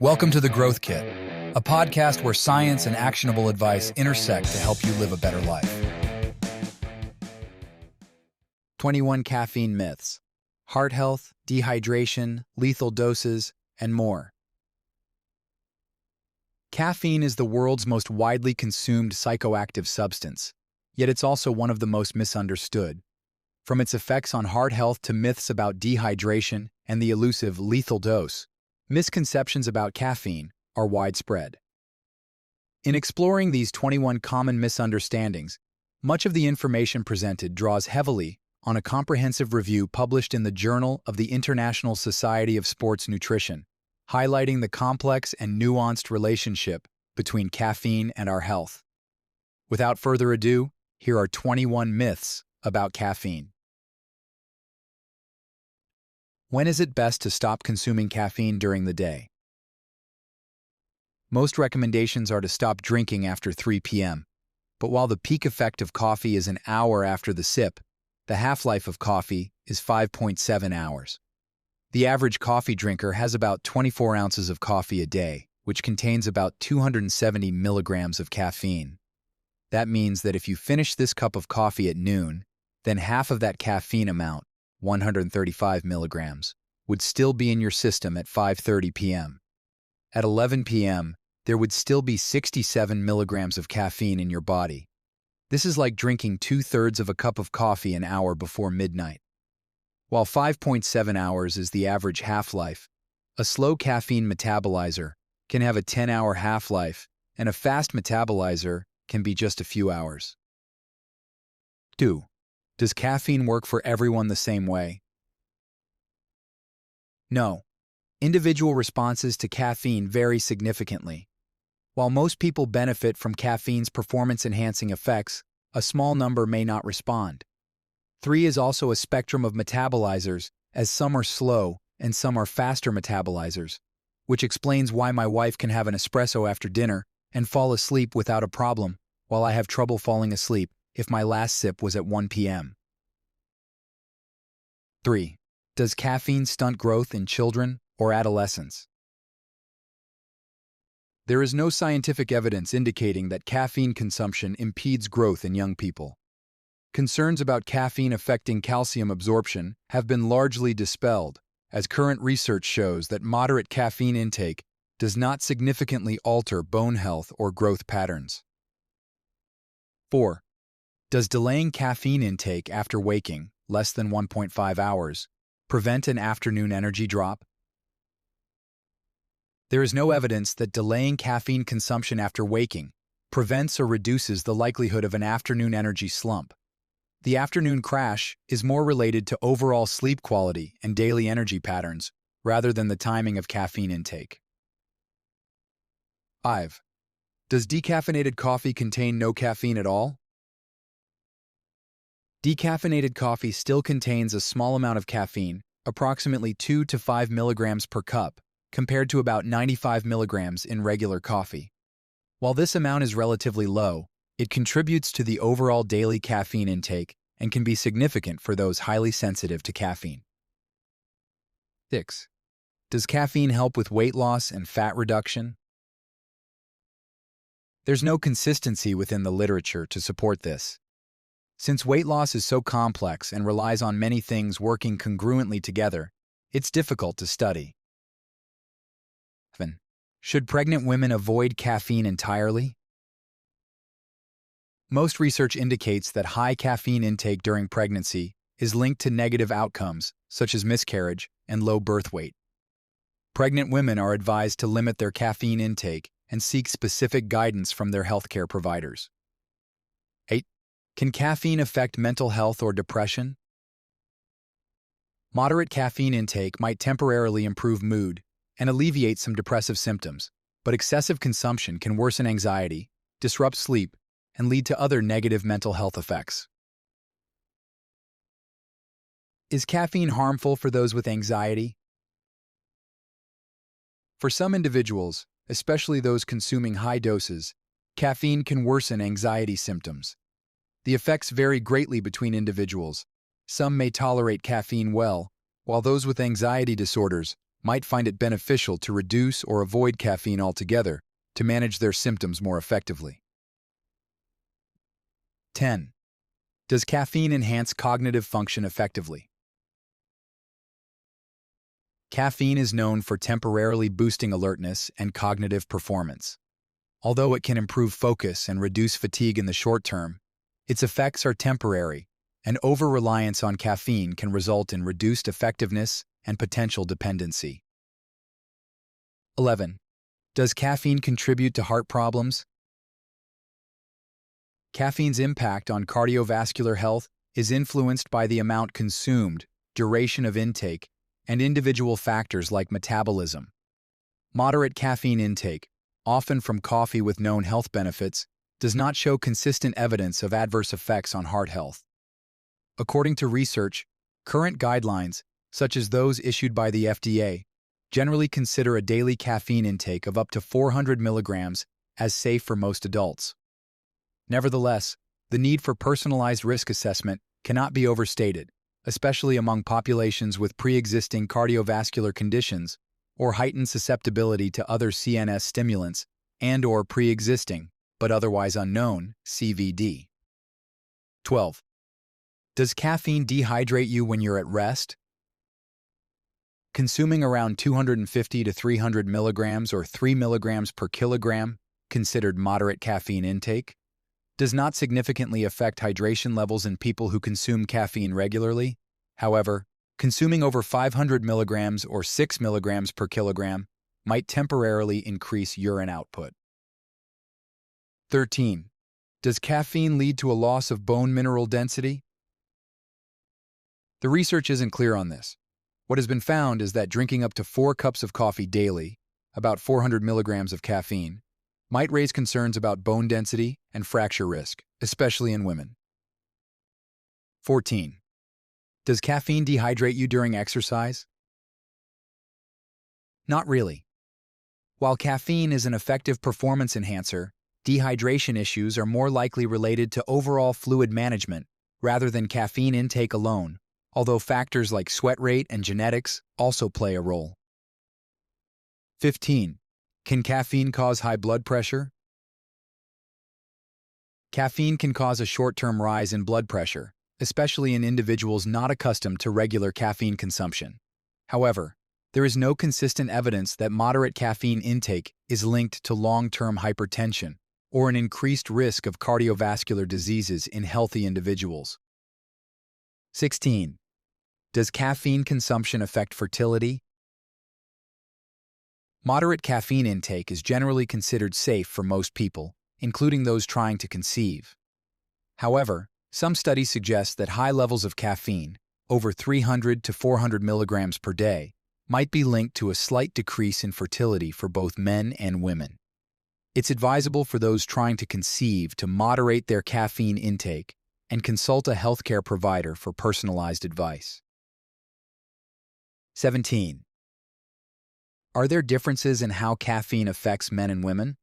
Welcome to The Growth Kit, a podcast where science and actionable advice intersect to help you live a better life. 21 caffeine myths, heart health, dehydration, lethal doses, and more. Caffeine is the world's most widely consumed psychoactive substance, yet it's also one of the most misunderstood. From its effects on heart health to myths about dehydration and the elusive lethal dose, misconceptions about caffeine are widespread. In exploring these 21 common misunderstandings, much of the information presented draws heavily on a comprehensive review published in the Journal of the International Society of Sports Nutrition, highlighting the complex and nuanced relationship between caffeine and our health. Without further ado, here are 21 myths about caffeine. When is it best to stop consuming caffeine during the day? Most recommendations are to stop drinking after 3 p.m., but while the peak effect of coffee is an hour after the sip, the half-life of coffee is 5.7 hours. The average coffee drinker has about 24 ounces of coffee a day, which contains about 270 milligrams of caffeine. That means that if you finish this cup of coffee at noon, then half of that caffeine amount, 135 milligrams, would still be in your system at 5:30 p.m. At 11 p.m., there would still be 67 milligrams of caffeine in your body. This is like drinking 2/3 of a cup of coffee an hour before midnight. While 5.7 hours is the average half-life, a slow caffeine metabolizer can have a 10-hour half-life, and a fast metabolizer can be just a few hours. 2. Does caffeine work for everyone the same way? No. Individual responses to caffeine vary significantly. While most people benefit from caffeine's performance-enhancing effects, a small number may not respond. 3 is also a spectrum of metabolizers, as some are slow and some are faster metabolizers, which explains why my wife can have an espresso after dinner and fall asleep without a problem, while I have trouble falling asleep if my last sip was at 1 p.m. 3. Does caffeine stunt growth in children or adolescents? There is no scientific evidence indicating that caffeine consumption impedes growth in young people. Concerns about caffeine affecting calcium absorption have been largely dispelled, as current research shows that moderate caffeine intake does not significantly alter bone health or growth patterns. 4. Does delaying caffeine intake after waking, less than 1.5 hours, prevent an afternoon energy drop? There is no evidence that delaying caffeine consumption after waking prevents or reduces the likelihood of an afternoon energy slump. The afternoon crash is more related to overall sleep quality and daily energy patterns rather than the timing of caffeine intake. 5. Does decaffeinated coffee contain no caffeine at all? Decaffeinated coffee still contains a small amount of caffeine, approximately 2 to 5 milligrams per cup, compared to about 95 milligrams in regular coffee. While this amount is relatively low, it contributes to the overall daily caffeine intake and can be significant for those highly sensitive to caffeine. 6. Does caffeine help with weight loss and fat reduction? There's no consistency within the literature to support this. Since weight loss is so complex and relies on many things working congruently together, it's difficult to study. 7. Should pregnant women avoid caffeine entirely? Most research indicates that high caffeine intake during pregnancy is linked to negative outcomes, such as miscarriage and low birth weight. Pregnant women are advised to limit their caffeine intake and seek specific guidance from their healthcare providers. 8. Can caffeine affect mental health or depression? Moderate caffeine intake might temporarily improve mood and alleviate some depressive symptoms, but excessive consumption can worsen anxiety, disrupt sleep, and lead to other negative mental health effects. Is caffeine harmful for those with anxiety? For some individuals, especially those consuming high doses, caffeine can worsen anxiety symptoms. The effects vary greatly between individuals. Some may tolerate caffeine well, while those with anxiety disorders might find it beneficial to reduce or avoid caffeine altogether to manage their symptoms more effectively. 10. Does caffeine enhance cognitive function effectively? Caffeine is known for temporarily boosting alertness and cognitive performance. Although it can improve focus and reduce fatigue in the short term, its effects are temporary, and over-reliance on caffeine can result in reduced effectiveness and potential dependency. 11. Does caffeine contribute to heart problems? Caffeine's impact on cardiovascular health is influenced by the amount consumed, duration of intake, and individual factors like metabolism. Moderate caffeine intake, often from coffee with known health benefits, does not show consistent evidence of adverse effects on heart health. According to research, current guidelines, such as those issued by the FDA, generally consider a daily caffeine intake of up to 400 milligrams as safe for most adults. Nevertheless, the need for personalized risk assessment cannot be overstated, especially among populations with pre-existing cardiovascular conditions or heightened susceptibility to other CNS stimulants and/or pre-existing, but otherwise unknown, CVD. 12. Does caffeine dehydrate you when you're at rest? Consuming around 250 to 300 milligrams or 3 milligrams per kilogram, considered moderate caffeine intake, does not significantly affect hydration levels in people who consume caffeine regularly. However, consuming over 500 milligrams or 6 milligrams per kilogram might temporarily increase urine output. 13. Does caffeine lead to a loss of bone mineral density? The research isn't clear on this. What has been found is that drinking up to 4 cups of coffee daily, about 400 milligrams of caffeine, might raise concerns about bone density and fracture risk, especially in women. 14. Does caffeine dehydrate you during exercise? Not really. While caffeine is an effective performance enhancer, dehydration issues are more likely related to overall fluid management rather than caffeine intake alone, although factors like sweat rate and genetics also play a role. 15. Can caffeine cause high blood pressure? Caffeine can cause a short-term rise in blood pressure, especially in individuals not accustomed to regular caffeine consumption. However, there is no consistent evidence that moderate caffeine intake is linked to long-term hypertension or an increased risk of cardiovascular diseases in healthy individuals. 16. Does caffeine consumption affect fertility? Moderate caffeine intake is generally considered safe for most people, including those trying to conceive. However, some studies suggest that high levels of caffeine, over 300 to 400 milligrams per day, might be linked to a slight decrease in fertility for both men and women. It's advisable for those trying to conceive to moderate their caffeine intake and consult a healthcare provider for personalized advice. 17. Are there differences in how caffeine affects men and women?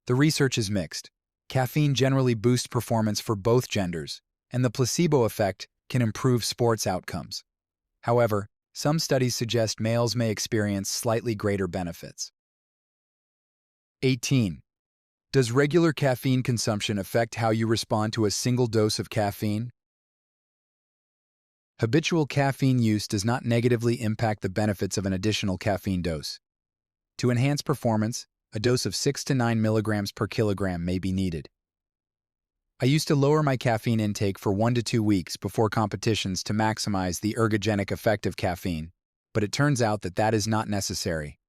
The research is mixed. Caffeine generally boosts performance for both genders, and the placebo effect can improve sports outcomes. However, some studies suggest males may experience slightly greater benefits. 18. Does regular caffeine consumption affect how you respond to a single dose of caffeine? Habitual caffeine use does not negatively impact the benefits of an additional caffeine dose. To enhance performance, a dose of 6 to 9 milligrams per kilogram may be needed. I used to lower my caffeine intake for 1 to 2 weeks before competitions to maximize the ergogenic effect of caffeine, but it turns out that that is not necessary.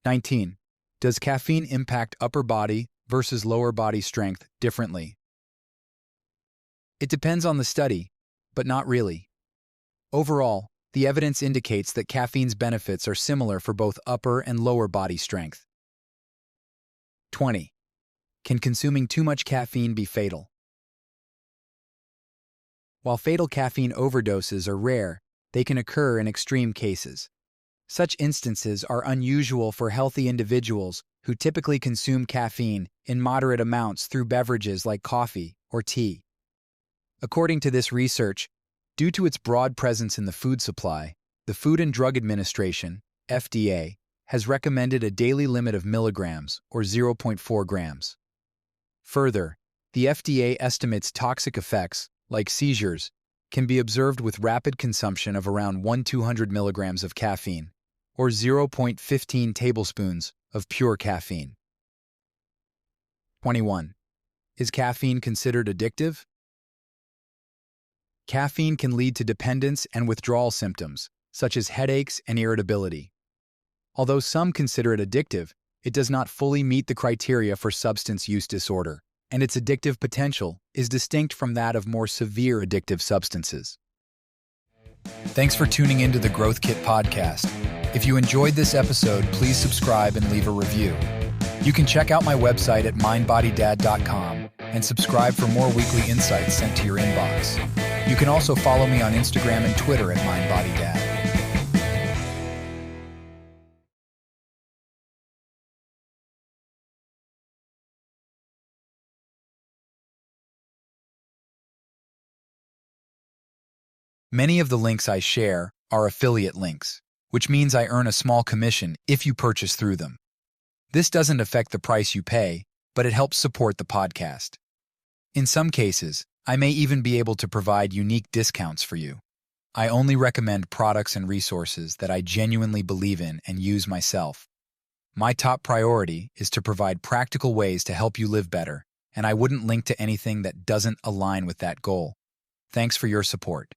19. Does caffeine impact upper body versus lower body strength differently? It depends on the study, but not really. Overall, the evidence indicates that caffeine's benefits are similar for both upper and lower body strength. 20. Can consuming too much caffeine be fatal? While fatal caffeine overdoses are rare, they can occur in extreme cases. Such instances are unusual for healthy individuals who typically consume caffeine in moderate amounts through beverages like coffee or tea. According to this research, due to its broad presence in the food supply, The Food and Drug Administration, FDA, has recommended a daily limit of milligrams, or 0.4 grams. Further, the FDA estimates toxic effects, like seizures, can be observed with rapid consumption of around 1-200 milligrams of caffeine, or 0.15 tablespoons of pure caffeine. 21. Is caffeine considered addictive? Caffeine can lead to dependence and withdrawal symptoms, such as headaches and irritability. Although some consider it addictive, it does not fully meet the criteria for substance use disorder, and its addictive potential is distinct from that of more severe addictive substances. Thanks for tuning into the Growth Kit podcast. If you enjoyed this episode, please subscribe and leave a review. You can check out my website at mindbodydad.com and subscribe for more weekly insights sent to your inbox. You can also follow me on Instagram and Twitter at mindbodydad. Many of the links I share are affiliate links, which means I earn a small commission if you purchase through them. This doesn't affect the price you pay, but it helps support the podcast. In some cases, I may even be able to provide unique discounts for you. I only recommend products and resources that I genuinely believe in and use myself. My top priority is to provide practical ways to help you live better, and I wouldn't link to anything that doesn't align with that goal. Thanks for your support.